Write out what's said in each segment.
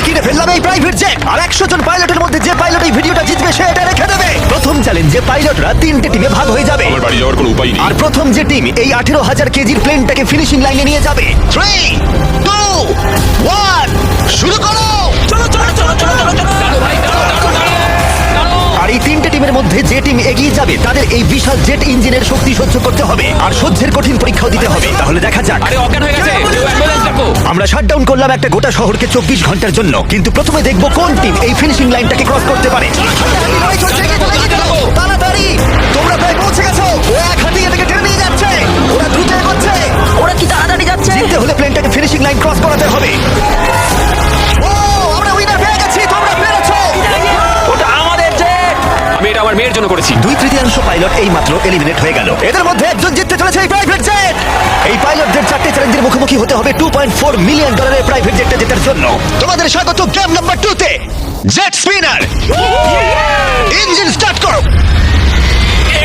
কিনে ফেললাম এই প্রাইভেট জেট। আর 100 জন পাইলটের মধ্যে যে পাইলট এই ভিডিওটা জিতবে সে এটা রেখে দেবে। প্রথম চ্যালেঞ্জে পাইলটরা 3টে টিমে ভাগ হয়ে যাবে। আমার বাড়ি যাওয়ার কোনো উপায় নেই। আর প্রথম যে টিম এই 18,000 কেজির প্লেনটাকে ফিনিশিং লাইনে নিয়ে যাবে। 3, 2, 1 শুরু করো। আর এই 3টে টিমের মধ্যে যে টিম এগিয়ে যাবে তাদের এই বিশাল জেট ইঞ্জিনের শক্তি সহ্য করতে হবে আর সহ্যের কঠিন পরীক্ষাও দিতে হবে। তাহলে দেখা যাক। আরে অজ্ঞান হয়ে গেছে, কেউ অ্যাম্বুলেন্স ডাকো। আমরা শাটডাউন করলাম একটা গোটা শহরকে 24 ঘন্টার জন্য, কিন্তু প্রথমে দেখব কোন টিম এই ফিনিশিং লাইনটাকে ক্রস করতে পারে। তাড়াতাড়ি, তোমরা প্রায় পৌঁছে গেছো। ও এক হাতে এটাকে টেনে নিয়ে যাচ্ছে। ওরা দ্রুত এগোচ্ছে। ওরা কি তাড়াতাড়ি যাচ্ছে? জিততে হলে প্লেনটাকে ফিনিশিং লাইন ক্রস করাতে হবে। ও, আমরা উইনার পেয়ে গেছি। তোমরা পেরেছো। ওটা আমাদের জেট। আমি এটা আমার মেয়ের জন্য করেছি। 2/3 পাইলট এই মাত্র এলিমিনেট হয়ে গেল। এদের মধ্যে একজন জিততে চলেছে এই প্রাইভেট জেট। এই পাইলটদের 4টে চ্যালেঞ্জের মুখোমুখি হতে হবে $2.4 মিলিয়ন প্রাইভেট জেটটা জেতার জন্য। তোমাদের স্বাগত গেম নাম্বার 2 তে। জেট স্পিনার, ইঞ্জিন স্টার্ট করো।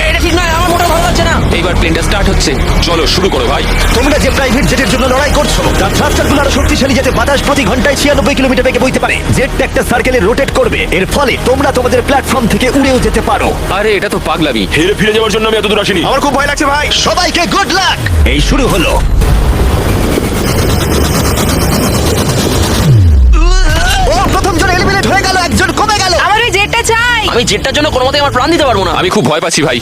এটা ঠিক নয়, আমার মোটেও ভালো লাগছে না। এইবার প্লেনটা স্টার্ট হচ্ছে। চলো শুরু করো ভাই। তোমরা যে প্রাইভেট জেটের জন্য লড়াই করছো তার থ্রাস্টারগুলো আরো শক্তিশালী, যাতে বাতাস প্রতি ঘন্টায় 96 কিলোমিটার বেগে বইতে পারে। জেটটা একটা সার্কেলে রোটেট করবে, এর ফলে তোমরা তোমাদের প্ল্যাটফর্ম থেকে উড়েও যেতে পারো। আরে এটা তো পাগলামি। হেরে ফিরে যাওয়ার জন্য আমি এত দূর আসিনি। আমার খুব ভয় লাগছে ভাই। সবাইকে গুড লাক। এই শুরু হলো। ও, প্রথম জন এলিমিনেট হয়ে গেল, একজন কমে গেল। আমার ওই জেটটা চাই। আমি জেটটার জন্য কোনো মতে আমার প্রাণ দিতে পারবো না। আমি খুব ভয় পাচ্ছি ভাই।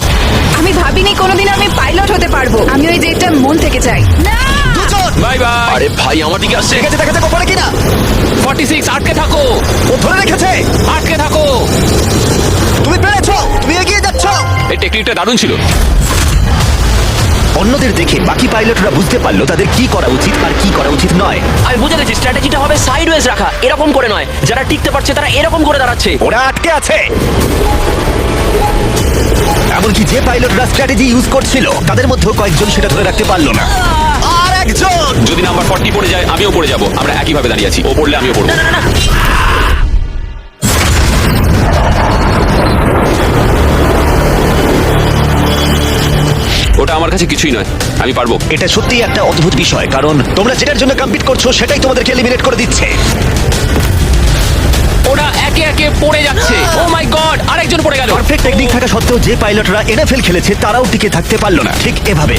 আমি ভাবিনি কোনোদিন আমি পাইলট হতে পারবো। আমি ওই জেটটা মন থেকে চাই। না, দুজন। Bye bye. আরে ভাই আমার দিকে আসছে। ঠিক আছে, দেখা যাক ও পারে কিনা। 46 আটকে থাকো। ও ধরে রেখেছে। আটকে থাকো। তুমি পেরেছো, তুমি এগিয়ে যাচ্ছ। এই টেকনিকটা দারুণ ছিল। অন্যদের দেখে বাকি পাইলটরা বুঝতে পারলো তাদের কি করা উচিত আর কি করা উচিত নয়। আমি বুঝে গেছি, স্ট্র্যাটেজিটা হবে সাইডওয়েজ রাখা, এরকম করে নয়। যারা টিকতে পারছে তারা এরকম করে দাঁড়াচ্ছে। ওরা আটকে আছে। এমনকি যে পাইলটরা স্ট্র্যাটেজি ইউজ করছিল তাদের মধ্যেও কয়েকজন সেটা ধরে রাখতে পারলো না। আর একজন। যদি নাম্বার 40 পড়ে যায় আমিও পড়ে যাব। আমরা একই ভাবে দাঁড়িয়ে আছি। ও পড়লে আমিও পড়বো। ওটা আমার কাছে কিছুই নয়, আমি পারবো। এটা সত্যিই একটা অদ্ভুত বিষয়, কারণ তোমরা যেটার জন্য কম্পিট করছো সেটাই তোমাদেরকে এলিমিনেট করে দিচ্ছে। ওরা একে একে পড়ে যাচ্ছে। ও মাই গড, আরেকজন পড়ে গেল। পারফেক্ট টেকনিক থাকা সত্ত্বেও যে পাইলটরা এনএফএল খেলেছে তারাও টিকে থাকতে পারলো না ঠিক এভাবে।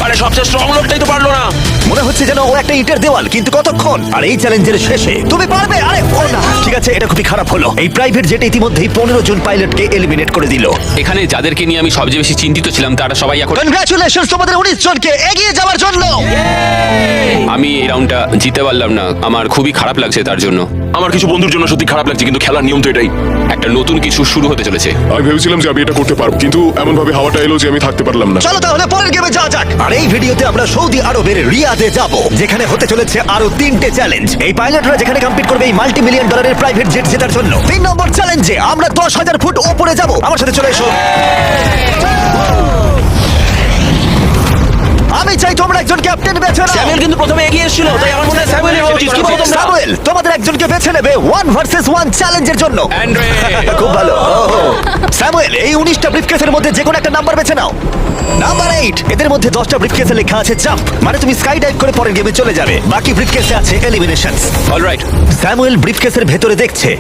আরে সবচেয়ে স্ট্রং লোকটাই তো পারলো না। মনে হচ্ছে যেন ও একটা ইটের দেওয়াল, কিন্তু কতক্ষণ। আর এই চ্যালেঞ্জের শেষে তুমি পারবে। আরে ও না, ঠিক আছে, এটা খুবই খারাপ হলো। এই প্রাইভেট জেট ইতিমধ্যেই 15 জন পাইলটকে এলিমিনেট করে দিল। এখানে যাদেরকে নিয়ে আমি সবচেয়ে বেশি চিন্তিত ছিলাম তারা সবাই এখন। কনগ্রাচুলেশনস তোমাদের 19 জনকে এগিয়ে যাওয়ার জন্য। আমি এই রাউন্ডটা জিতে পারলাম না, আমার খুবই খারাপ লাগছে তার জন্য। আমার কিছু বন্ধুর জন্য সত্যি খারাপ লাগছে, কিন্তু খেলার নিয়ম তো এটাই। একটা নতুন কিছু শুরু হতে চলেছে। আমি ভেবেছিলাম যে আমি এটা করতে পারবো, কিন্তু এমন ভাবে হাওয়াটা এলো যে আমি থাকতে পারলাম না। চলো তাহলে পরের গেমে যাওয়া যাক। আর এই ভিডিওতে আমরা সৌদি আরবের রিয়াদে যাব, যেখানে হতে চলেছে আরো 3টে চ্যালেঞ্জ। এই পাইলটরা যেখানে কম্পিট করবে এই মাল্টি মিলিয়ন ডলারের প্রাইভেট জেট জেতার জন্য। 3 নম্বর চ্যালেঞ্জে আমরা 10,000 ফুট উপরে যাব। আমার সাথে চলে এসো। আমি চাই তোমরা একজন ক্যাপ্টেন বেছে নাও। স্যামুয়েল কিন্তু প্রথমে এগিয়ে এসেছিল, তাই আমার মনে হয় স্যামুয়েলের হওয়া উচিত। কি বলো তোমরা? স্যামুয়েল, তোমাদের একজনকে বেছে নেবে 1 ভার্সেস 1 চ্যালেঞ্জের জন্য। অ্যান্ড্রে। খুব ভালো। স্যামুয়েল, এই 19টা ব্রিফকেসের মধ্যে যে কোনো একটা নাম্বার বেছে নাও। নাম্বার 8। এদের মধ্যে 10টা ব্রিফকেসে লেখা আছে জাম্প, মানে তুমি স্কাই ডাইভ করে পরের গেমে চলে যাবে। বাকি ব্রিফকেসে আছে এলিমিনেশনস। অলরাইট। স্যামুয়েল ব্রিফকেসের ভেতরে দেখছে,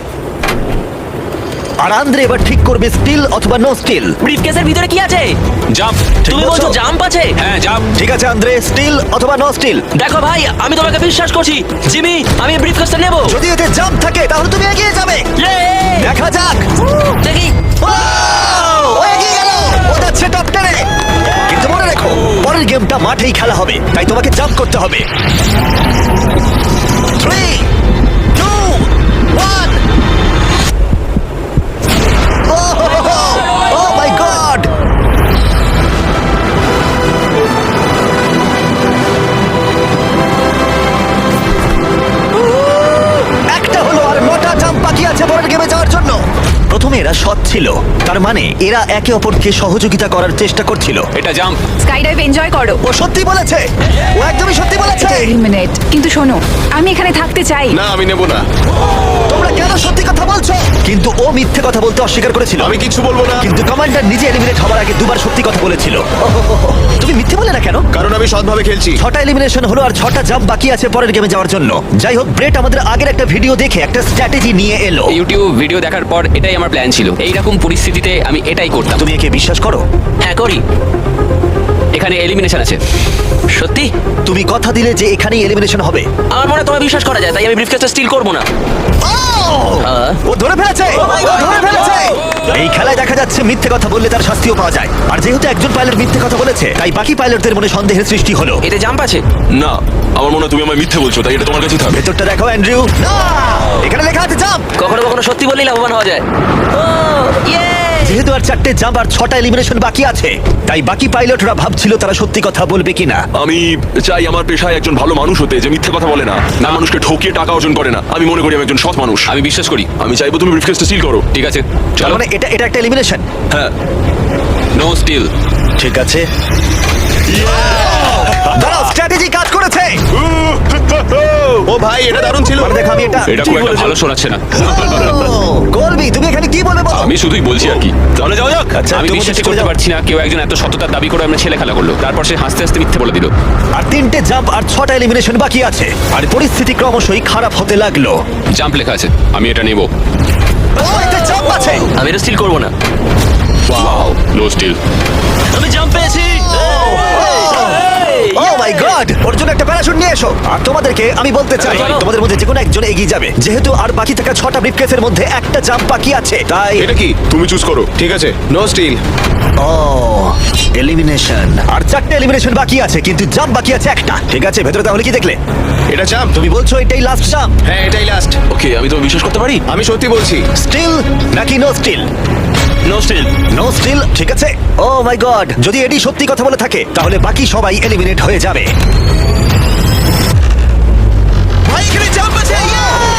আর আন্দ্রে এবার ঠিক করবে স্টিল অথবা নো স্টিল। ব্রিফকেসের ভিতরে কি আছে? জাম্প। তুমি বলছো? বলছো জাম্প আছে? হ্যাঁ জাম্প। ঠিক আছে আন্দ্রে, স্টিল অথবা নো স্টিল। দেখো ভাই, আমি তোমাকে বিশ্বাস করছি। জিমি, আমি ব্রিফকেসটা নেব। যদি এতে জাম্প থাকে তাহলে তুমি এগিয়ে যাবে। দেখা যাক। দেখি। ও এগিয়ে গেল, ও যাচ্ছে টপ 10-এ। কিন্তু মনে রেখো, পরের গেমটা মাঠেই খেলা হবে, তাই তোমাকে জাম্প করতে হবে। 3, 2, 1। Oh my God! একটা হলো, আর 9টা জাম্প বাকি আছে পরের গেমে যাওয়ার জন্য। প্রথমে এরা সৎ ছিল, তার মানে এরা একে অপরকে সহযোগিতা করার চেষ্টা করছিল। এটা জাম্প। স্কাই ডাইভ এনজয় করো। ও সত্যি বলেছে, ও একদমই সত্যি বলেছে। মিনিট, কিন্তু শোনো, আমি এখানে থাকতে চাই। না আমি নেব না। তোমরা কেন সত্যি কথা বলছো? কিন্তু ও মিথ্যে কথা বলতে অস্বীকার করেছিল। আমি কিছু বলবো না, কিন্তু কমান্ডার নিজে এলিমিনেট হওয়ার আগে দুবার সত্যি কথা বলেছিল। ওহোহোহো। তুমি মিথ্যে বলে না কেন? কারণ আমি সৎভাবে খেলছি। 6টা এলিমিনেশন হলো আর 6টা জাম্প বাকি আছে পরের গেমে যাওয়ার জন্য। যাই হোক, ব্রেট আমাদের আগের একটা ভিডিও দেখে একটা স্ট্র্যাটেজি নিয়ে এলো। ইউটিউব ভিডিও দেখার পর এটাই আমার প্ল্যান ছিল। এইরকম পরিস্থিতিতে আমি এটাই করতাম। তুমি একে বিশ্বাস করো? হ্যাঁ করি। এখানে এলিমিনেশন আছে। সত্যি তুমি কথা দিলে যে এখানেই এলিমিনেশন হবে। আমার মনে হয় তোমায় বিশ্বাস করা যায়, তাই আমি ব্রিফকেসটা স্টিল করবো না। ও ধরে ফেলেছে, ও ধরে ফেলেছে। এই খেলায় দেখা যাচ্ছে মিথ্যে কথা বললে তার শাস্তিও পাওয়া যায়। আর যেহেতু একজন পাইলট মিথ্যে কথা বলেছে, তাই বাকি পাইলটদের মনে সন্দেহের সৃষ্টি হলো। এতে জাম্প আছে? না, আমার মনে হয় তুমি আমায় মিথ্যে বলছো, তাই এটা তোমার কাছেই থাকবে। ভেতরটা দেখো অ্যান্ড্রিউ। না, এখানে লেখা আছে জাম্প। কখনো কখনো সত্যি বললেই লাভবান হওয়া যায়। ও ইয়ে! যেহেতু আর 4টে জাম্প আর 6টা এলিমিনেশন বাকি আছে, তাই বাকি পাইলটরা ভাবছিল তারা সত্যি কথা বলবে কিনা। আমি চাই আমার পেশায় একজন ভালো মানুষ হতে, যে মিথ্যে কথা বলে না, না মানুষকে ঠকিয়ে টাকা অর্জন করে না। আমি মনে করি আমি একজন সৎ মানুষ। আমি বিশ্বাস করি। আমি চাইবো তুমি ব্রিফকেসটা সিল করো। ঠিক আছে, তার চলো। মানে এটা একটা এলিমিনেশন। হ্যাঁ। No steal. ঠিক আছে, দাঁড়াও, স্ট্র্যাটেজি কাজ করেছে। ও ভাই এটা দারুণ ছিল। মানে দেখো, আমি এটা এটা খুব একটা ভালো শোনাচ্ছে না। কলবি, তুমি এখানে কি বলে বলো? আমি শুধুই বলছি আর কি। তাহলে যাওয়া যাক। আচ্ছা, আমি তুমি বিশ্বাসই চলে করতে যাও। পারছি না কেউ একজন এত সততার দাবি করে আমরা ছেলে খেলা করলো, তারপর সে হাসতে হাসতে মিথ্যে বলে দিল। আর 3টে জাম্প আর 6টা এলিমিনেশন বাকি আছে, আর পরিস্থিতি ক্রমশই খারাপ হতে লাগলো। জাম্প লেখা আছে, আমি এটা নেব। ও, এতে জাম্প আছে। আমি এটা স্টিল করবো না। Wow, no steal. আমি জাম্প পেয়েছি। ও মাই গড, ওর জন্য একটা প্যারাশুট নিয়ে এসো। আর তোমাদেরকে আমি বলতে চাই, চলো। তোমাদের মধ্যে যে কোনো একজন এগিয়ে যাবে। যেহেতু আর বাকি থাকা 6টা ব্রিফকেসের মধ্যে একটা জাম্প বাকি আছে, তাই এটা কি তুমি চুজ করো? ঠিক আছে, নো স্টিল। ও এলিমিনেশন। আর 4টে এলিমিনেশন বাকি আছে, কিন্তু জাম্প বাকি আছে একটা। ঠিক আছে, ভেতরে তাহলে কি দেখলে? এটা জাম্প। তুমি বলছো এটাই লাস্ট জাম্প? হ্যাঁ এটাই লাস্ট। ওকে, আমি তোমায় বিশ্বাস করতে পারি। আমি সত্যি বলছি। স্টিল নাকি no steal? No steal. No steal, ঠিক আছে। ও মাই গড, যদি এটি সত্যি কথা বলে থাকে, তাহলে বাকি সবাই এলিমিনেট হয়ে যাবে।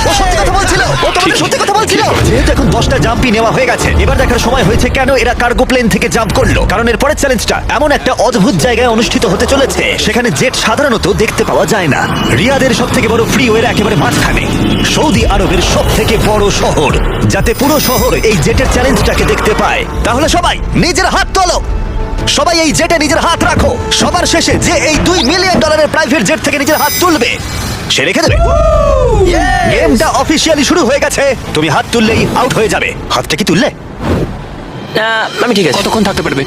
ও সত্যি কথা বলছিল, ও তোমাদের সত্যি কথা বলছিল। যেহেতু এখন 10টা জাম্পই নেওয়া হয়ে গেছে, এবার দেখার সময় হয়েছে কেন এরা কার্গো প্লেন থেকে জাম্প করলো। কারণ এর পরের চ্যালেঞ্জটা এমন একটা অদ্ভুত জায়গায় অনুষ্ঠিত হতে চলেছে, সেখানে জেট সাধারণত দেখতে পাওয়া যায় না। রিয়াদের সব থেকে বড় ফ্রিওয়ের একেবারে মাঝখানে, সৌদি আরবের সব থেকে বড় শহর, যাতে পুরো শহর এই জেটের চ্যালেঞ্জটাকে দেখতে পায়। তাহলে সবাই নিজের হাত তোলো, সবাই এই জেটে নিজের হাত রাখো। সবার শেষে যে এই $2 মিলিয়ন প্রাইভেট জেট থেকে নিজের হাত তুলবে, সে রেখে দেবে। গেমটা অফিসিয়ালি শুরু হয়ে গেছে। তুমি হাত তুললেই আউট হয়ে যাবে। হাতটা কি তুললে? আমি ঠিক আছে। কতক্ষণ থাকতে পারবে?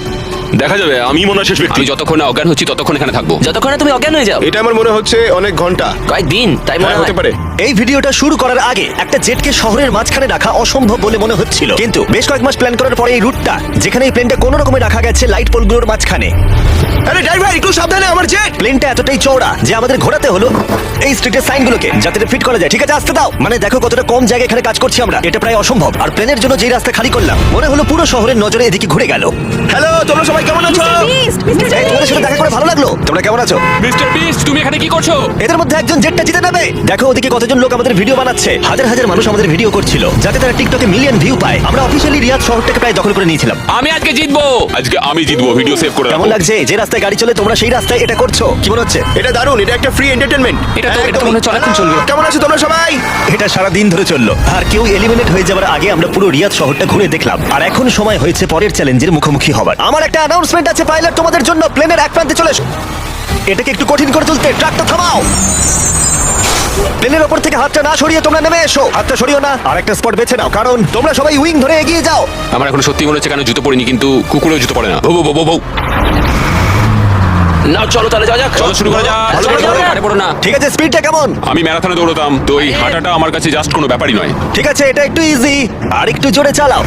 দেখা যাবে। আমি মনে হয় শেষ ব্যক্তি। আমি যতক্ষণ না অজ্ঞান হচ্ছি ততক্ষণ এখানে থাকবো। যতক্ষণে তুমি অজ্ঞান হয়ে যাও। এটা আমার মনে হচ্ছে অনেক ঘন্টা। কয়েকদিন, তাই মনে হ্যাঁ, হয়। হতে পারে। এই ভিডিওটা শুরু করার আগে একটা জেটকে শহরের মাঝখানে রাখা অসম্ভব বলে মনে হচ্ছিল, কিন্তু বেশ কয়েক মাস প্ল্যান করার পরে এই রুটটা, যেখানে এই প্লেনটা কোনো রকমে রাখা গেছে লাইট পোলগুলোর মাঝখানে। আরে ড্রাইভার একটু সাবধানে, আমার জেট। প্লেনটা এতটাই চওড়া যে আমাদের ঘোরাতে হলো এই স্ট্রিটের সাইনগুলোকে, যাতে ফিট করা যায়। ঠিক আছে, আসতে দাও। মানে দেখো কতটা কম জায়গা এখানে কাজ করছি আমরা। এটা প্রায় অসম্ভব। আর প্লেনের জন্য যেই রাস্তা খালি করলাম, মনে হলো পুরো শহরের নজরে এদিকে ঘুরে গেল। হ্যালো, তোমরা সবাই কেমন আছো? এই, তোমাদের সাথে দেখা করে ভালো লাগলো। তোমরা কেমন আছো? মিস্টার বিস্ট, তুমি এখানে কি করছো? এদের মধ্যে একজন জেটটা জিতে নেবে। দেখো ওদিকে কতজন লোক আমাদের ভিডিও বানাচ্ছে। হাজার হাজার মানুষ আমাদের ভিডিও করছিল, যাতে তারা টিকটকে মিলিয়ন ভিউ পায়। আমরা অফিসিয়ালি রিয়াদ শহরটাকে প্রায় দখল করে নিয়েছিলাম। আমি আজকে জিতবো। আজকে আমি জিতবো। ভিডিও সেভ করে কেমন রাখো। লাগছে? যে রাস্তায় গাড়ি চলে তোমরা সেই রাস্তায় এটা করছো। কি মনে হচ্ছে? এটা দারুণ, এটা একটা ফ্রি এন্টারটেইনমেন্ট। এটা তো মনে হচ্ছে অনেকক্ষণ চলবে। কেমন আছো তোমরা সবাই? এটা সারা দিন ধরে চললো। আর কেউ এলিমিনেট হয়ে যাবার আগে আমরা পুরো রিয়াদ শহরটা ঘুরে দেখলাম। আর এখন সময় হয়েছে পরের চ্যালেঞ্জের মুখোমুখি হবার। আমার একটা অ্যানাউন্সমেন্ট আছে পাইলট তোমাদের জন্য। প্লেনের এক প্রান্তে চলে এসো। এটাকে একটু কঠিন করে তুলতে ট্রাকটা থামাও। প্লেনের ওপর থেকে হাতটা না সরিয়ে তোমরা নেমে এসো। হাতটা সরিও না, আর একটা স্পট বেছে নাও, কারণ তোমরা সবাই উইং ধরে এগিয়ে যাও। আমার এখন সত্যি মনে হচ্ছে কেন জুতো পরিনি, কিন্তু কুকুরেও জুতো পড়ে না। বউ বউ বউ বউ। না চলো তাহলে যাওয়া যাক। চলো শুরু করা যাক। ভালো করে চলো, যাও। আরে পড়ো না। ঠিক আছে, স্পিডটা কেমন? আমি ম্যারাথনে দৌড়তাম, তো এই হাঁটাটা আমার কাছে জাস্ট কোনো ব্যাপারই নয়। ঠিক আছে, এটা একটু ইজি। আর একটু জোরে চালাও।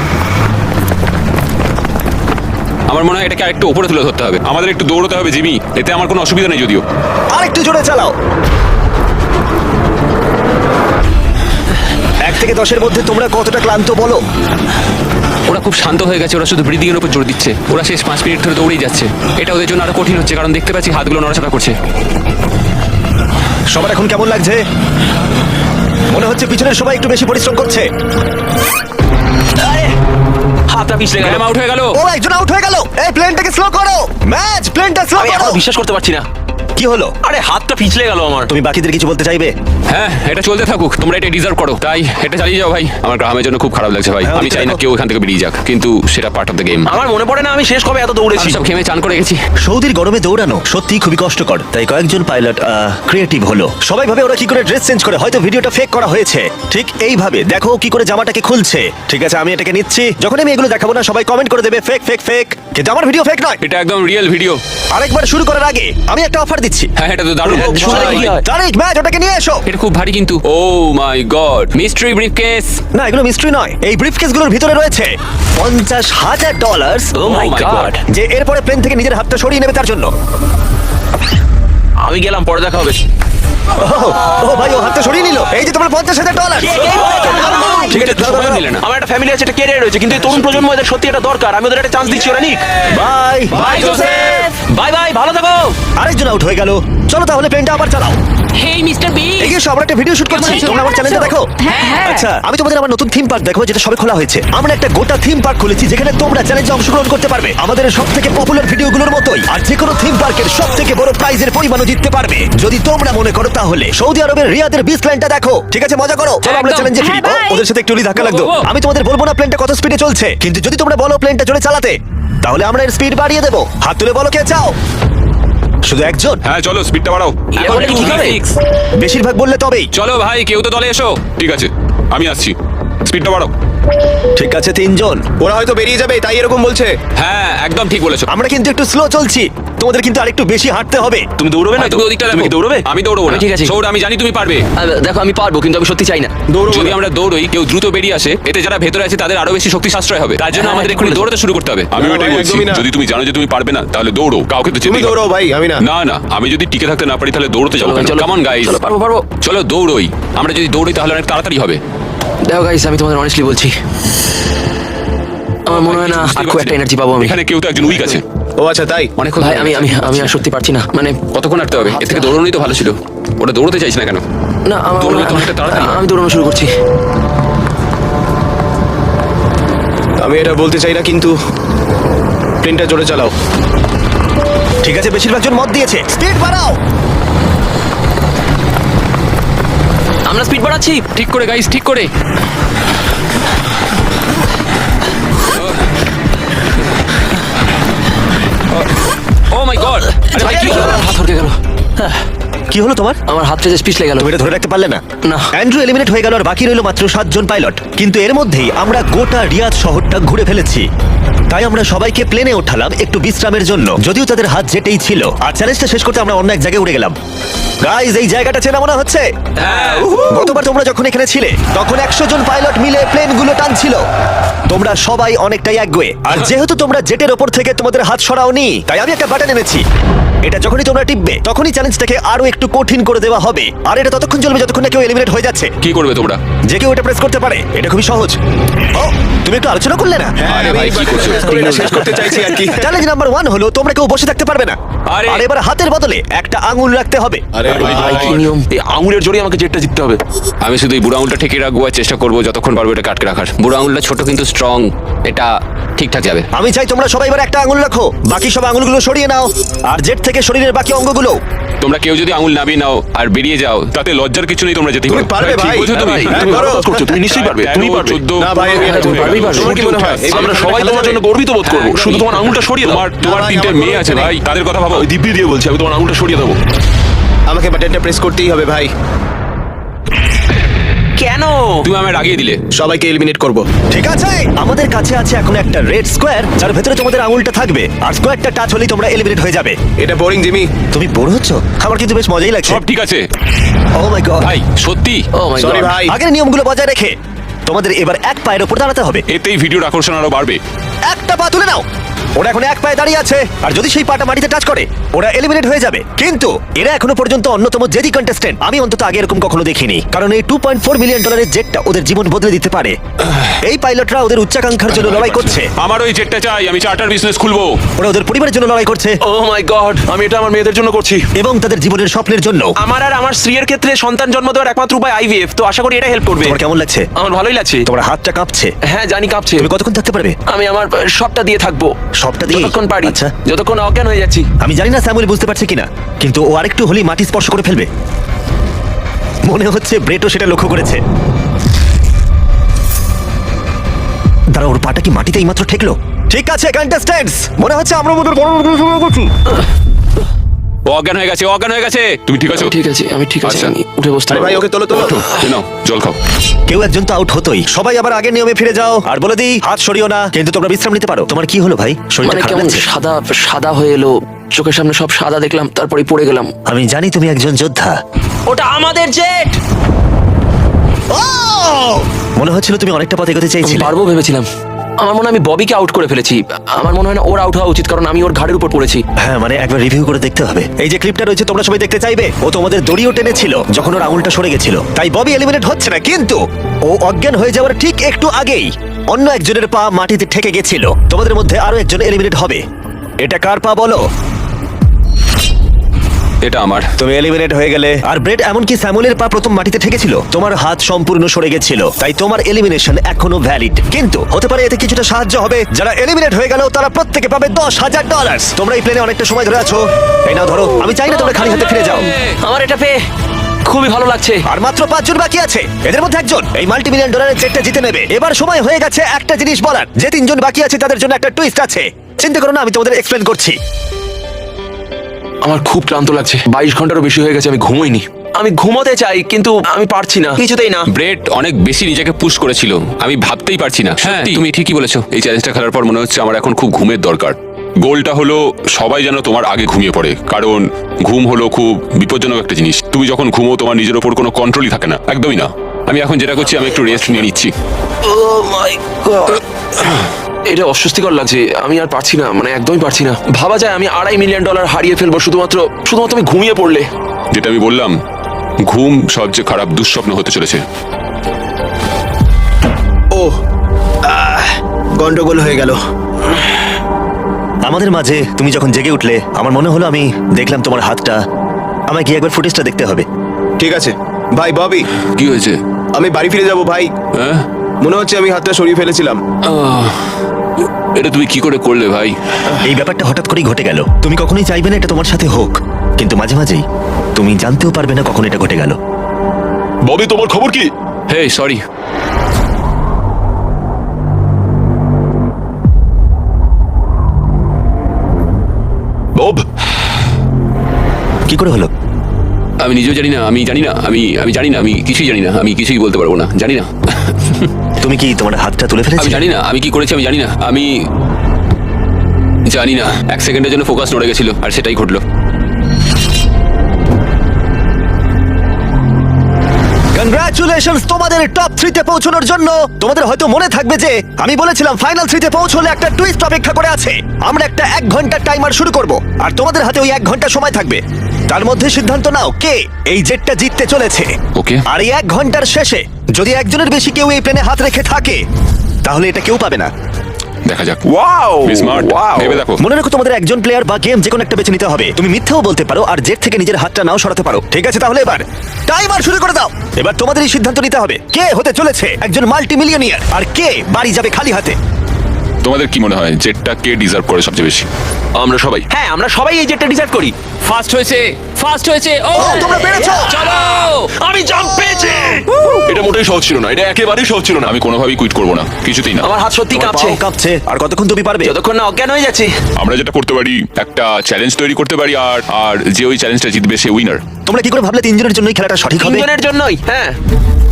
আমার মনে হয় এটাকে আরেকটু উপরে তুলে ধরতে হবে। আমাদের একটু দৌড়তে হবে জিমি, এতে আমার কোনো অসুবিধা নেই যদিও। আর একটু জোরে চালাও। 1 থেকে 10-এর মধ্যে তোমরা কতটা ক্লান্ত বলো? ওরা খুব শান্ত হয়ে গেছে, ওরা শুধু ব্রিদিং এর উপর জোর দিচ্ছে। ওরা শেষ 5 মিনিট ধরে দৌড়েই যাচ্ছে। এটা ওদের জন্য আরো কঠিন হচ্ছে, কারণ দেখতে পাচ্ছি হাতগুলো নড়াচড়া করছে। সবার এখন কেমন লাগছে? মনে হচ্ছে পিছনের সবাই একটু বেশি পরিশ্রম করছে। হাতটা পিছলে গেল। আউট হয়ে গেল। ও একজন আউট হয়ে গেল। এই প্লেনটাকে স্লো করো, ম্যাচ প্লেনটা স্লো আমি করো। এখনো বিশ্বাস করতে পারছি না। কি হলো? আরে হাতটা পিছলে গেল আমার। তুমি বাকিদের কিছু বলতে চাইবে? হ্যাঁ, এটা চলতে থাকুক, তোমরা এটা ডিজার্ভ করো, তাই এটা চালিয়ে যাও ভাই। আমার গ্রামের জন্য খুব খারাপ লাগছে ভাই, হ্যাঁ, আমি ওদিকে চাই না দেখো। কেউ এখান থেকে বেরিয়ে যাক, কিন্তু সেটা পার্ট অফ দ্য গেম। আমার মনে পড়ে না আমি শেষ কবে এত দৌড়েছি। সব খেমে চান করে গেছি। সৌদির গরমে দৌড়ানো সত্যি খুবই কষ্টকর, তাই কয়েকজন পাইলট ক্রিয়েটিভ হলো। সবাই ভাবে ওরা কি করে ড্রেস চেঞ্জ করে, হয়তো ভিডিওটা ফেক করা হয়েছে। ঠিক এইভাবে দেখো কি করে জামাটাকে খুলছে। ঠিক আছে, আমি এটাকে নিচ্ছি। যখন আমি এগুলো দেখাবো না সবাই কমেন্ট করে দেবে ফেক ফেক ফেক, কিন্তু আমার ভিডিও ফেক নয়। এটা একদম রিয়েল ভিডিও। আরেকবার শুরু করার আগে আমি একটা অফার দিচ্ছি। হ্যাঁ, এটা তো দারুণ। শুনে দেখি কি হয়। তারিক ম্যাচ ওটাকে নিয়ে এসো। এটা খুব ভারী কিন্তু। ও মাই গড, মিস্ট্রি ব্রিফকেস। না, এগুলো মিস্ট্রি নয়। এই ব্রিফকেসগুলোর ভিতরে রয়েছে $50,000। Oh my God! যে এরপরে প্লেন থেকে নিজের হাতটা সরিয়ে নেবে তার জন্য। আমি গেলাম, পরে দেখা হবে। ও ভাই, ও হাতটা সরিয়ে নিল। এই যে তোমার $50,000। ঠিক আছে, তুই সময় নিলে না। আমার একটা ফ্যামিলি আছে, একটা ক্যারিয়ার রয়েছে, কিন্তু এই তরুণ প্রজন্ম এদের সত্যি এটা দরকার। আমি ওদের একটা চান্স দিচ্ছি। ওরা নিক। Bye bye Joseph, bye bye, ভালো থাকো। আরেকজন আউট হয়ে গেল। চলো তাহলে প্লেনটা আবার চালাও। হেই মিস্টার বিন। এগিয়ে এসো, আমরা একটা ভিডিও শুট করছি। তোমরা আমার চ্যানেলটা দেখো। হ্যাঁ। আচ্ছা, আমি তোমাদের আমার নতুন থিম পার্ক দেখাবো, যেটা সবে খোলা হয়েছে। আমরা একটা গোটা থিম পার্ক খুলেছি যেখানে তোমরা চ্যালেঞ্জে অংশগ্রহণ করতে পারবে আমাদের সব থেকে পপুলার ভিডিওগুলোর মতোই। আর যে কোনো থিম পার্কের সব থেকে বড় প্রাইজের পরিমাণও জিততে পারবে যদি তোমরা মনে করো। তাহলে সৌদি আরবের রিয়াদের বিচ প্লেনটা দেখো। ঠিক আছে, মজা করো। চলো আমরা একদম। চ্যালেঞ্জে ফিরি। হ্যাঁ, bye। ওদের সাথে একটু ধাক্কা লাগতো। ও, ও। আমি তোমাদের বলবো না প্লেনটা কত স্পিডে চলছে, কিন্তু যদি তোমরা বলো প্লেনটা জোরে চালাতে, তাহলে আমরা এর স্পিড বাড়িয়ে দেবো। হাত তুলে বলো কে চাও। শুধু একজন? হ্যাঁ চলো, স্পিডটা বাড়াও। এখন কি ঠিক হবে? বেশিরভাগ বললে তবেই। চলো ভাই, কেউ তো দলে এসো। ঠিক আছে, আমি আসছি, স্পিডটা বাড়াও। ঠিক আছে, তিনজন। ওরা হয়তো বেরিয়ে যাবে তাই এরকম বলছে। হ্যাঁ, একদম ঠিক বলেছো। আমরা কিন্তু একটু স্লো চলছি, তোমাদের কিন্তু আরেকটু বেশি হাঁটতে হবে। তুমি দৌড়বে না ভাই, তো? তুমি ওদিকটা তুমি দেখো। কি দৌড়বে? আমি দৌড়বো না। ঠিক আছে। সৌর, আমি জানি তুমি পারবে। দেখো আমি পারবো, কিন্তু আমি সত্যি চাই না। যদি আমরা দৌড়ই, কেউ দ্রুত বেরিয়ে আসে, এতে যারা ভেতরে আছে তাদের আরো বেশি শক্তি সাশ্রয় হবে। তার জন্য হ্যাঁ, আমাদের ঠিক এক্ষুনি বলেছো। দৌড়াতে শুরু করতে হবে। আমি না, ওটাই ভাই, বলছি, একদমই না। যদি তুমি জানো যে তুমি পারবে না তাহলে দৌড়ো, কাউকে তো তুমি যেতেই হবে। দৌড়াও ভাই, আমি না। না না, আমি যদি টিকে থাকতে না পারি তাহলে দৌড়তে যাবো। চলো, চলো। কাম অন গাইস, চলো, পারবো পারবো। চলো দৌড়ই। আমরা যদি দৌড়ই তাহলে অনেক তাড়াতাড়ি হবে। দেখো গাইস, আমি তোমাদের অনেস্টলি বলছি, আমার মনে হয় না আর খুব একটা এনার্জি পাবো আমি। এখানে কেউ তো একজন উইক আছে। ও আচ্ছা তাই। অনেকক্ষণ ভাই ধরে আমি আমি যাচ্ছে। আমি আর সত্যি পারছি না। মানে কতক্ষণ হাঁটতে হবে? এর থেকে দৌড়ানোই তো ভালো ছিল। ওটা দৌড়তে চাইছি না কেন? না, আমার দৌড়বে মনে হয়- তো অনেকটা তাড়াতাড়ি। আমি দৌড়ানো শুরু করছি। আমি এটা বলতে চাই না, কিন্তু প্লেনটা জোরে চালাও। ঠিক আছে, বেশিরভাগ জন মত দিয়েছে। স্পিড বাড়াও। আমরা স্পিড বাড়াচ্ছি। ঠিক করে গাইস, ঠিক করে। ও মাই গড! আরে ভাই কি হলো? হাত হরকে গেল। কি হলো তোমার? আমার হাতটা যে পিছলে গেল। তুমি এটা ধরে রাখতে পারলে না? না। অ্যান্ড্রু এলিমিনেট হয়ে গেল আর বাকি রইল মাত্র 7 জন পাইলট। কিন্তু এর মধ্যেই আমরা গোটা রিয়াদ শহরটা ঘুরে ফেলেছি। তাই আমরা সবাইকে প্লেনে ওঠালাম একটু বিশ্রামের জন্য, যদিও তাদের হাত যেতেই ছিল। আর চ্যালেঞ্জটা শেষ করতে আমরা অন্য এক জায়গায় উড়ে গেলাম। গাইজ, এই জায়গাটা চেনা মনে হচ্ছে। গতবার তোমরা যখন এখানে ছিলে তখন 100 জন পাইলট মিলে প্লেনগুলো টানছিল। তোমরা সবাই অনেকটাই একগুয়ে। আর যেহেতু তোমরা জেটের ওপর থেকে তোমাদের হাত সরাওনি, তাই আমি একটা বাটন এনেছি। এটা যখনই তোমরা টিপবে তখনই চ্যালেঞ্জটাকে আরো একটু কঠিন করে দেওয়া হবে। আর এটা ততক্ষণ চলবে যতক্ষণ না কেউ এলিমিনেট হয়ে যাচ্ছে। কি করবে তোমরা? যে কেউ এটা প্রেস করতে পারে। এটা খুবই সহজ। ও, তুমি একটু আলোচনা করলে না? আরে ভাই, কি করছো? এটা শেষ করতে চাইছি আর কি। চ্যালেঞ্জ নাম্বার 1 হলো তোমরা কেউ বসে থাকতে পারবে না। আরে। আর এবার হাতের বদলে একটা আঙুল রাখতে হবে। আরে ভাই কি নিয়ম? এই আঙুলের জোরে আমাকে জেটটা জিততে হবে। আমি শুধু এই বুড়ো আঙুলটা ঠেকিয়ে রাখবো আর চেষ্টা করবো যতক্ষণ পারবো এটা কাটকে রাখার। বুড়ো আঙুলটা ছোট কিন্তু স্ট্রং, এটা ঠিকঠাক যাবে। আমি চাই তোমরা সবাই এবার একটা আঙুল রাখো, বাকি সব আঙুলগুলো সরিয়ে নাও। আর জেট থেকে শরীরের বাকি অঙ্গগুলো। তোমরা কেউ যদি আঙুল নামিয়ে নাও আর বেরিয়ে যাও, তাতে লজ্জার কিছু নেই, তোমরা যেতে তুমি পারবে ঠিক ভাই। বলছো তুমি। হ্যাঁ ভাই, তুমি করো। ভালো কাজ করছো, তুমি নিশ্চয়ই পারবে, তুমি পারবে। 14 না ভাই, আমি এটা তুমি পারবেই পারবে। তোমার কি মনে হয়? আমরা সবাই তোমার জন্য গর্বিত বোধ করবো। শুধু তোমার আঙুলটা সরিয়ে দাও। তোমার ভাই, 3টে আমার মেয়ে আছে কোনো ভাই, তাদের কথা ভাবো। ওই দিব্যি দিয়ে বলছি, আমি তোমার আঙুলটা সরিয়ে দেবো। আমাকে বাটনটা প্রেস করতেই হবে ভাই। কেন? তুমি আমায় রাগিয়ে দিলে। সবাইকে এলিমিনেট করব। ঠিক আছে, আমাদের কাছে আছে এখন একটা রেড স্কোয়ার যার ভেতরে তোমাদের আঙুলটা থাকবে। আর স্কোয়ারটা টাচ হলেই তোমরা এলিমিনেট হয়ে যাবে। এটা বোরিং জিমি। তুমি বোর হচ্ছ? আমার কিন্তু বেশ মজাই লাগছে। সব ঠিক আছে ও মাই গড। ভাই, সত্যি। ও মাই সরি গড। ভাই। আগের নিয়মগুলো বজায় রেখে তোমাদের এবার এক পায়ের উপর দাঁড়াতে হবে। এতেই ভিডিওর আকর্ষণ আরো বাড়বে। একটা পা তুলে নাও। ওরা এখন এক পায়ে দাঁড়িয়ে আছে আর যদি সেই পাটা মাটিতে টাচ করে ওরা এলিমিনেট হয়ে যাবে। কিন্তু এরা এখনো পর্যন্ত অন্যতম জেদি কন্টেস্টেন্ট। আমি অন্তত আগে এরকম কখনো দেখিনি, কারণ এই $2.4 মিলিয়ন জেটটা ওদের জীবন বদলে দিতে পারে। এই পাইলটরা ওদের উচ্চাকাঙ্ক্ষার জন্য লড়াই করছে, আমার ওই জেটটা চাই, আমি চার্টার বিজনেস খুলবো। ওরা ওদের পরিবারের জন্য লড়াই করছে ও মাই গড, আমি এটা আমার মেয়েদের জন্য করছি। এবং তাদের জীবনের স্বপ্নের জন্য। আমার আর আমার স্ত্রীর ক্ষেত্রে সন্তান জন্ম দেওয়ার একমাত্র উপায় আইভিএফ, তো আশা করি এটা হেল্প করবে। তোমার কেমন লাগছে? আমার ভালোই লাগছে। তোমার হাতটা কাঁপছে। হ্যাঁ জানি কাঁপছে। তুমি কতক্ষণ থাকতে পারবে? আমি আমার সবটা দিয়ে থাকবো। সবটা দিয়ে? যতক্ষণ পারি। আচ্ছা। যতক্ষণ অজ্ঞান হয়ে যাচ্ছি। আমি জানি না স্যামুয়েল বুঝতে পারছে কিনা, কিন্তু ও আরেকটু হলেই মাটি স্পর্শ করে ফেলবে। মনে হচ্ছে ব্রেটও সেটা লক্ষ্য করেছে। দাঁড়া, ওর পাটা কি মাটিতে এইমাত্র ঠেকলো? ঠিক আছে কন্টেস্ট্যান্টস, মনে হচ্ছে আমরা ওদের বড় করছি। ও অজ্ঞান হয়ে গেছে, অজ্ঞান হয়ে গেছে। তুমি ঠিক আছো? ঠিক আছে, আমি ঠিক আছে, আচ্ছা। আমি উঠে বসতে আরে ভাই পারবো। ওকে তোলো তোলো। এই নাও জল খাও। কেউ একজন তো আউট হতোই। সবাই আবার আগের নিয়মে ফিরে যাও। আর বলে দিই, হাত সরিও না, কিন্তু তোমরা বিশ্রাম নিতে পারো। তোমার কি হলো ভাই? শরীরটা মানে খারাপ কেমন লাগছে? সাদা সাদা হয়ে এলো, চোখের সামনে সব সাদা দেখলাম, তারপরে পড়ে গেলাম। আমি জানি তুমি একজন যোদ্ধা। ওটা আমাদের জেট। মনে হচ্ছিল তুমি অনেকটা পথ এগোতে চাইছিলে। পারবো ভেবেছিলাম। আমার মনে হয় আমি ববিকে আউট করে ফেলেছি। আমার মনে হয় না ওর আউট হওয়া উচিত, কারণ আমি ওর ঘাড়ের উপর পড়েছি। হ্যাঁ, মানে একবার রিভিউ করে দেখতে হবে। এই যে ক্লিপটা রয়েছে তোমরা সবাই দেখতে চাইবে। ও তোমাদের দড়িও টেনেছিল যখন ওর আঙুলটা সরে গেছিল, তাই ববি এলিমিনেট হচ্ছে না। কিন্তু ও অজ্ঞান হয়ে যাওয়ার ঠিক একটু আগেই অন্য একজনের পা মাটিতে ঠেকে গেছিল। তোমাদের মধ্যে আরো একজন এলিমিনেট হবে। এটা কার পা বলো? এটা আমার। তুমি এলিমিনেট হয়ে গেলে। আর ব্রেড, এমনকি স্যামুয়েলের পা প্রথম মাটিতে ঠেকেছিল, তোমার হাত সম্পূর্ণ সরে গেছিল, তাই তোমার এলিমিনেশন এখনো ভ্যালিড। কিন্তু হতে পারে এতে কিছুটা সাহায্য হবে। যারা এলিমিনেট হয়ে গেল তারা প্রত্যেকে পাবে $10,000। তোমরা এই প্লেনে অনেকটা সময় ধরে আছো, এই নাও ধরো। আমি চাই না তোমরা খালি হাতে ফিরে যাও। আমার এটা পেয়ে খুবই ভালো লাগছে। আর মাত্র 5 জন বাকি আছে, এদের মধ্যে একজন এই $multi-million জেটটা জিতে নেবে। এবার সময় হয়ে গেছে একটা জিনিস বলার। যে 3 জন বাকি আছে তাদের জন্য একটা টুইস্ট আছে। চিন্তা করো না, আমি তোমাদের এক্সপ্লেন করছি। আমার খুব ক্লান্ত লাগছে, 22 ঘন্টারও বেশি হয়ে গেছে আমি ঘুমোইনি। আমি ঘুমোতে চাই কিন্তু আমি পারছি না, কিছুতেই না। ব্রেড অনেক বেশি নিজেকে পুশ করেছিল, আমি ভাবতেই পারছি না। হ্যাঁ, তুমি ঠিকই বলেছো। এই চ্যালেঞ্জটা খেলার পর মনে হচ্ছে আমার এখন খুব ঘুমের দরকার। গোলটা হলো সবাই যেন তোমার আগে ঘুমিয়ে পড়ে, কারণ ঘুম হলো খুব বিপজ্জনক একটা জিনিস। তুমি যখন ঘুমো তোমার নিজের ওপর কোনো কন্ট্রোলই থাকে না, একদমই না। আমি এখন যেটা করছি, আমি একটু রেস্ট নিয়ে নিচ্ছি। Oh my God! এটা অস্বস্তিকর লাগছে, আমি আর পারছি না, মানে একদমই পারছি না। ভাবা যায় আমি $2.5 মিলিয়ন হারিয়ে ফেলবো শুধুমাত্র আমি ঘুমিয়ে পড়লে। যেটা আমি বললাম, ঘুম সবচেয়ে খারাপ দুঃস্বপ্ন হতে চলেছে। ও গন্ডগোল হয়ে গেল। আমাদের মাঝে তুমি যখন জেগে উঠলে, আমার মনে হলো আমি দেখলাম তোমার হাতটা। আমায় গিয়ে একবার ফুটেজটা দেখতে হবে। ঠিক আছে ভাই ববি, কি হয়েছে? আমি বাড়ি ফিরে যাব ভাই। হ্যাঁ, মনে হচ্ছে আমি হাতটা সরিয়ে ফেলেছিলাম। এটা তুমি কি করে করলে ভাই? এই ব্যাপারটা হঠাৎ করেই ঘটে গেল। তুমি কখনোই চাইবে না এটা তোমার সাথে হোক, কিন্তু মাঝে মাঝেই তুমি জানতেও পারবে না কখন এটা ঘটে গেল। ববি, তোমার খবর কি? হে সরি। বব, কি করে হলো? আমি নিজেও জানি না, আমি জানি না, আমি জানি না, আমি কিছুই জানি না, আমি কিছুই বলতে পারবো না, জানি না। তুমি কি তোমার হাতটা তুলে আমি ফেলেছিলে? জানি না আমি কি করেছি, আমি জানি না, আমি জানি না। 1 সেকেন্ডের জন্য ফোকাস নড়ে গেছিল আর সেটাই ঘটলো। কংগ্রাচুলেশনস তোমাদের টপ 3 তে পৌঁছানোর জন্য। তোমাদের হয়তো মনে থাকবে যে আমি বলেছিলাম ফাইনাল 3 তে পৌঁছলে একটা টুইস্ট অপেক্ষা করে আছে। আমরা একটা 1 ঘন্টার টাইমার শুরু করব আর তোমাদের হাতে ওই 1 ঘন্টা সময় থাকবে। তার মধ্যে সিদ্ধান্ত নাও কে এই জেটটা জিততে চলেছে। ওকে। আর এই 1 ঘন্টার শেষে যদি একজনের বেশি কেউ এই প্লেনে হাত রেখে থাকে, তাহলে এটা কেউ পাবে না। দেখা যাক। ওয়াও, স্মার্ট, ভেবে দেখো। মনে রাখো, তোমাদের একজন প্লেয়ার বা গেম যে কোনো একটা বেছে নিতে হবে। তুমি মিথ্যাও বলতে পারো আর জেট থেকে নিজের হাতটা নাও সরাতে পারো। ঠিক আছে, তাহলে এবার টাইমার শুরু করে দাও। এবার তোমাদেরই সিদ্ধান্ত নিতে হবে কে হতে চলেছে একজন মাল্টি-মিলিয়নিয়ার আর কে বাড়ি যাবে খালি হাতে। তোমাদের কি মনে হয় জেটটা কে ডিজার্ভ করে সবচেয়ে বেশি? আমরা সবাই। হ্যাঁ, আমরা সবাই এই জেটটা ডিজার্ভ করি। ফার্স্ট হয়েছে, ফার্স্ট হয়েছে। ও তোমরা পেরেছো। চলো। আমি জাম্প পেয়েছি। এটা মোটেই সহজ ছিল না, এটা একেবারেই সহজ ছিল না। আমি কোনোভাবেই কুইট করবো না, কিছুতেই না। আমার হাত সত্যি তোমার কাঁপছে। পাও কাঁপছে। আর কতক্ষণ তুমি পারবে? যতক্ষণ না অজ্ঞান হয়ে যাচ্ছি। আমরা যেটা করতে পারি, একটা চ্যালেঞ্জ তৈরি করতে পারি, আর আর যে ওই চ্যালেঞ্জটা জিতবে সে উইনার। তোমরা কি করে ভাবলে 3 জনের জন্যই খেলাটা সঠিক হবে? 3 জনের জন্যই। হ্যাঁ,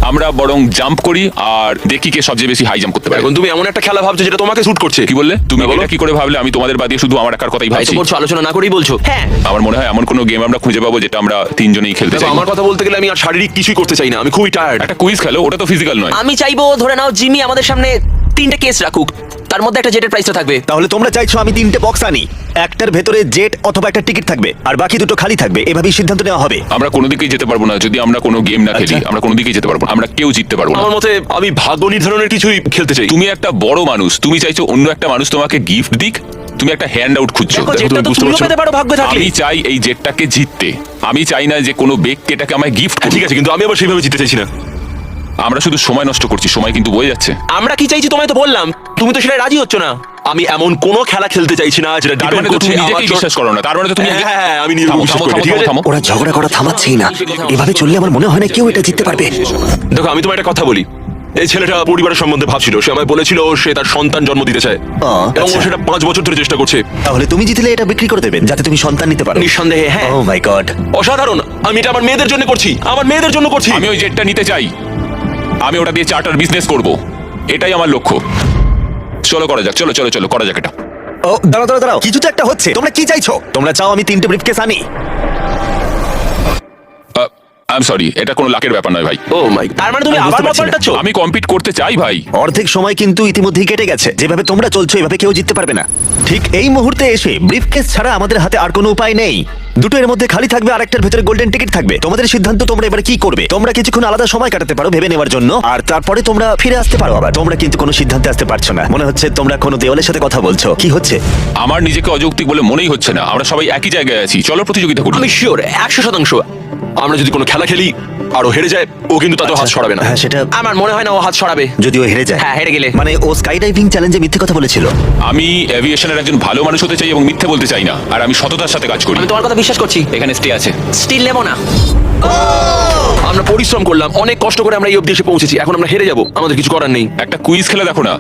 আমরা বরং জাম্প করি আর দেখি কে সবচেয়ে বেশি হাই জাম্প করতে পারে। এখন তুমি এমন একটা খেলা ভাবছো যেটা তোমাকে শুট করছে। কি বললে তুমি? হ্যাঁ, বলো। এটা কি করে ভাবলে? আমি তোমাদের বাদ দিয়ে শুধু আমার একার কথাই তাই তো ভাবছি। বলছো, আলোচনা না করেই বলছো। হ্যাঁ, আমার মনে হয় এমন কোনো গেম আমরা খুঁজে পাবো যেটা আমরা 3 জনেই খেলতে দেখো, চাই। আমার কথা বলতে গেলে আমি আর শারীরিক কিছুই করতে চাই না, আমি খুবই টায়ার্ড। একটা কুইজ খেলো, ওটা তো ফিজিক্যাল নয়। আমি চাইবো ধরে নাও জিমি আমাদের সামনে 3টে কেস রাখুক, তার মধ্যে একটা জেটের প্রাইসটা থাকবে। তাহলে তোমরা চাইছো আমি 3টে বক্স আনি, একটার ভেতরে জেট অথবা একটা টিকিট থাকবে আর বাকি দুটো খালি থাকবে, এভাবেই সিদ্ধান্ত নেওয়া হবে। আমরা কোনো দিকেই যেতে পারবো না যদি আমরা কোনো গেম না খেলি। আচ্ছা। আমরা কোনো দিকেই যেতে পারবো না, আমরা কেউ জিততে পারবো না। আমার মতে আমি ভাগ্য নির্ধারণের কিছুই খেলতে চাই। তুমি একটা বড় মানুষ, তুমি চাইছো অন্য একটা মানুষ তোমাকে গিফট দিক, তুমি একটা হ্যান্ড আউট খুঁজছো। দেখো, তুমি জেটটা তো বুঝতে তুমিও পারছো? পেতে পারো ভাগ্য থাকলে। আমি চাই এই জেটটাকে জিততে, আমি চাই না যে কোনো ব্যক্তি এটাকে আমায় গিফট হ্যাঁ, ঠিক আছে, কিন্তু আমি আবার সেইভাবে জিততে চাইছি না। আমরা শুধু সময় নষ্ট করছি, সময় কিন্তু বয়ে যাচ্ছে। আমরা কি চাইছি তোমায় তো বললাম, তুমি তো সেটা রাজি হচ্ছ না। আমি এমন কোনো খেলা খেলতে চাইছি না যেটা তার depend মানে তো করছে তুমি আমার নিজেকেই বিশ্বাস করো না, তার মানে তো তুমি হ্যাঁ, হ্যাঁ, আমি নিজেকে থামো, বিশ্বাস থামো, করি, থামো, ঠিক আছে? থামো। ওরা ঝগড়া করা থামাচ্ছেই না, এভাবে চললে আমার মনে হয় না কেউ এটা জিততে পারবে। দেখো, আমি তোমার একটা কথা বলি। এই ছেলেটা পরিবারের সম্বন্ধে ভাবছিল, সে আমায় বলেছিল সে তার সন্তান জন্ম দিতে চায় এবং ও আচ্ছা। সেটা 5 বছর ধরে চেষ্টা করছে। তাহলে তুমি জিতলে এটা বিক্রি করে দেবেন যাতে তুমি সন্তান নিতে পারো। নিঃসন্দেহে হ্যাঁ। ও মাই গড। অসাধারণ। আমি এটা আমার মেয়েদের জন্য করছি, আমার মেয়েদের জন্য করছি। আমি ওই জেটটা নিতে চাই, আমি ওটা দিয়ে চার্টার বিজনেস করব, এটাই আমার লক্ষ্য। চলো করা যাক, চলো চলো চলো করা যাক এটা। ও দাঁড়াও দাঁড়াও দাঁড়াও, কিছু তো একটা হচ্ছে। তোমরা কি চাইছো? তোমরা চাও আমি 3টে ব্রিফকেস আনি? আই এম সরি, এটা কোনো লাকের ব্যাপার নয় ভাই। ও মাই, তার মানে তুমি আমি আবার বুঝতে পারছি না। পাল্টাচ্ছ? আমি কম্পিট করতে চাই ভাই। অর্ধেক সময় কিন্তু ইতিমধ্যেই কেটে গেছে। যেভাবে তোমরা চলছো এভাবে কেউ জিততে পারবে না। ঠিক এই মুহূর্তে এসে ব্রিফকেস ছাড়া আমাদের হাতে আর কোনো উপায় নেই। দুটো এর মধ্যে খালি থাকবে আর একটার ভেতরে গোল্ডেন টিকিট থাকবে। তোমাদের সিদ্ধান্ত, তোমরা এবার কি করবে। তোমরা কিছুক্ষণ আলাদা সময় কাটাতে পারো ভেবে নেওয়ার জন্য, আর তারপরে তোমরা ফিরে আসতে পারো আবার। তোমরা কিন্তু কোনো সিদ্ধান্তে আসতে পারছো না, মনে হচ্ছে তোমরা কোনো দেওয়ালের সাথে কথা বলছো। কি হচ্ছে? আমার নিজেকে অযৌক্তিক বলে মনেই হচ্ছে না, আমরা সবাই একই জায়গায় আছি, চলো প্রতিযোগিতা করি। আমি শিওর 100%। আমরা যদি কোনো খেলা খেলি আর ও হেরে যায়, ও কিন্তু তাতে হাত সরাবে না। হ্যাঁ, সেটা আমার মনে হয় না ও হাত সরাবে। যদিও হেরে যায়। হ্যাঁ, হেরে গেলে। মানে ও স্কাই ডাইভিং চ্যালেঞ্জে মিথ্যে কথা বলেছিল। আমি এভিয়েশনের একজন ভালো মানুষ হতে চাই এবং মিথ্যে বলতে চাই না, আর আমি সততার সাথে কাজ করি। আমি তোমার কথা বিশ্বাস করছি। এখানে স্টে আছে। স্টিল নেবো না। আমরা পরিশ্রম করলাম, অনেক কষ্ট করে আমরা এই অবধি এসে পৌঁছেছি। এখন আমরা হেরে যাব, আমাদের কিছু করার নেই। একটা কুইজ খেলে দেখো না।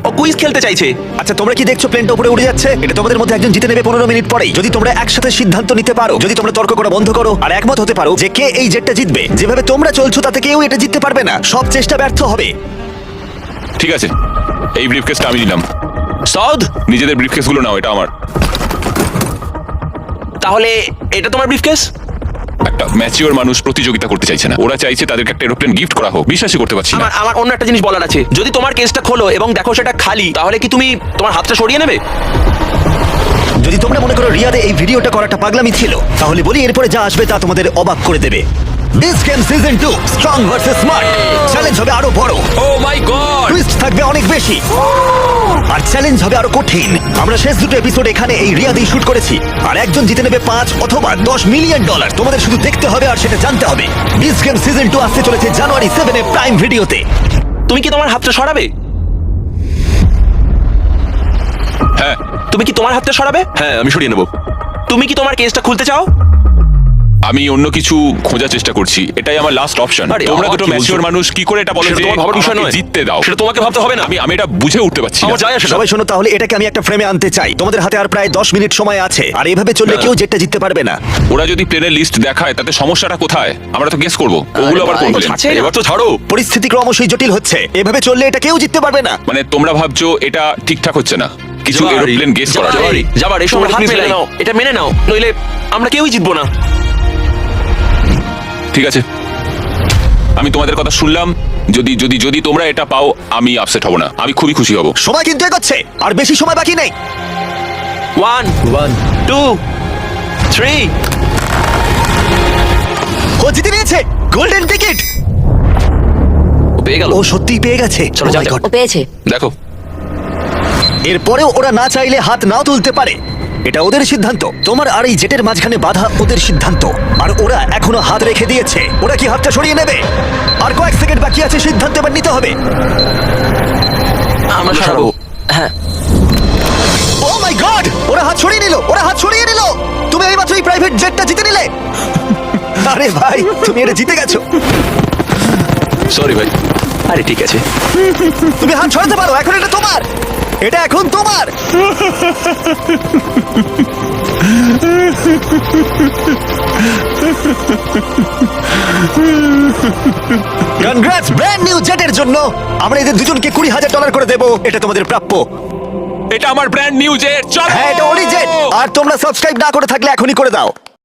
ও কুইজ খেলতে চাইছে। আচ্ছা, তোমরা কি দেখছো প্লেনটা উপরে উড়ে যাচ্ছে? এটা তোমাদের মধ্যে একজন জিতে নেবে 15 মিনিট পরেই। যদি তোমরা একসাথে সিদ্ধান্ত নিতে পারো, যদি তোমরা তর্ক করা বন্ধ করো আর একমত হতে পারো যে কে এই জেটটা জিতবে, যেভাবে তোমরা চলছো তাতে কেউ এটা জিততে পারবে না। সব চেষ্টা ব্যর্থ হবে। ঠিক আছে, এই ব্রিফকেসটা আমি নিলাম। সদ, নিজেদের ব্রিফকেসগুলো নাও, এটা আমার। তাহলে এটা তোমার ব্রিফকেস? একটা ম্যাচিওর মানুষ প্রতিযোগিতা করতে চাইছে না, ওরা চাইছে তাদেরকে একটা এরোপ্লেন গিফট করা হোক। বিশ্বাসই করতে পারছি না। আমার আমার অন্য একটা জিনিস বলার আছে। যদি তোমার কেসটা খোলো এবং দেখো সেটা খালি, তাহলে কি তুমি তোমার হাতটা সরিয়ে নেবে? যদি তোমরা মনে করো রিয়াদে এই ভিডিওটা করাটা পাগলামি ছিল, তাহলে বলি এরপরে যা আসবে তা তোমাদের অবাক করে দেবে। This game season 2 strong versus smart. Challenge হবে আরো বড়, ও মাই গড! টুইস্ট থাকবে অনেক বেশি, আর চ্যালেঞ্জ হবে আরো কঠিন। আমরা শেষ দুটো এপিসোড এখানে এই রিয়াদেই শুট করেছি, আর একজন জিতে নেবে 5 অথবা 10 মিলিয়ন ডলার। তোমাদের শুধু দেখতে হবে আর সেটা জানতে হবে। দিস গেম সিজন 2 আসতে চলেছে জানুয়ারি 7 এ প্রাইম ভিডিওতে। তুমি কি তোমার হাতটা সরাবে? হ্যাঁ, তুমি কি তোমার হাতটা সরাবে? হ্যাঁ, আমি সরিয়ে নেবো। তুমি কি তোমার কেসটা খুলতে চাও? আমি অন্য কিছু খোঁজার চেষ্টা করছি, এটাই আমার লাস্ট অপশন। আরে, তোমরা আবার দুটো কি ম্যাচিওর বলছো? মানুষ কি করে এটা বলে সেটা যে তোমার ভাবার বিষয় আমাকে নয়। জিততে দাও? সেটা তোমাকে ভাবতে হবে না। আমি এটা বুঝে উঠতে পারছি না। আমার যায় আসে না। সবাই শোনো, তাহলে এটাকে আমি একটা ফ্রেমে আনতে চাই। তোমাদের হাতে আর প্রায় 10 মিনিট সময় আছে, আর এভাবে চললে কেউ জেটটা জিততে পারবে না। ওরা যদি প্লেনের লিস্ট দেখায় তাতে সমস্যাটা কোথায়? আমরা তো গেস করব ওগুলো আবার কোন ভাই, প্লেন? ছাড়ছে না। এবার তো ছাড়ো। পরিস্থিতি ক্রমশই জটিল হচ্ছে। এভাবে চললে এটা কেউ জিততে পারবে না। মানে তোমরা ভাবছো এটা ঠিকঠাক হচ্ছে না, কিছু যাবারি, এরোপ্লেন গেস করা যায়। যাবারি। যাবার এসব তোমরা হাত please মেনে মেনে নাও, এটা মেনে নাও, নইলে আমরা কেউই জিতবো না। ঠিক আছে, আমি তোমাদের কথা শুনলাম। যদি যদি যদি তোমরা এটা পাও, আমি আপসেট হব না, আমি খুবই খুশি হব। সময় কিন্তু এগোচ্ছে, আর বেশি সময় বাকি নেই। 1 2 3। ও জিতে নিয়েছে গোল্ডেন টিকিট। পেয়ে গেল। ও সত্যিই পেয়ে গেছে। চলো, Oh যাও, my যাও। God! ও পেয়েছে। দেখো, এরপরেও ওরা না চাইলে হাত নাও তুলতে পারে। এটা ওদের সিদ্ধান্ত। তোমার আর এই জেটের মাঝখানে বাধা ওদের সিদ্ধান্ত, আর ওরা এখনো হাত রেখে দিয়েছে। ওরা কি হাতটা সরিয়ে নেবে? আর কয়েক সেকেন্ড বাকি আছে, সিদ্ধান্ত এবার নিতে হবে। আমরা সরাবো। হ্যাঁ, ও মাই গড, ওরা হাত সরিয়ে নিল, ওরা হাত সরিয়ে নিল। তুমি এইমাত্র এই প্রাইভেট জেটটা জিতে নিলে। আরে ভাই, তুমি এটা জিতে গেছো। সরি ভাই। আরে ঠিক আছে। তুমি হাত সরাতে পারো, এখন এটা তোমার। এটা এখন তোমার। কনগ্রাটস ব্র্যান্ড নিউ জেটের জন্য। আমরা এদের দুজনকে $20,000 করে দেবো। এটা তোমাদের প্রাপ্য। এটা আমার ব্র্যান্ড নিউ জেট। চলো, হ্যাঁ, এটা ওরই জেট। আর তোমরা সাবস্ক্রাইব না করে থাকলে এখনই করে দাও।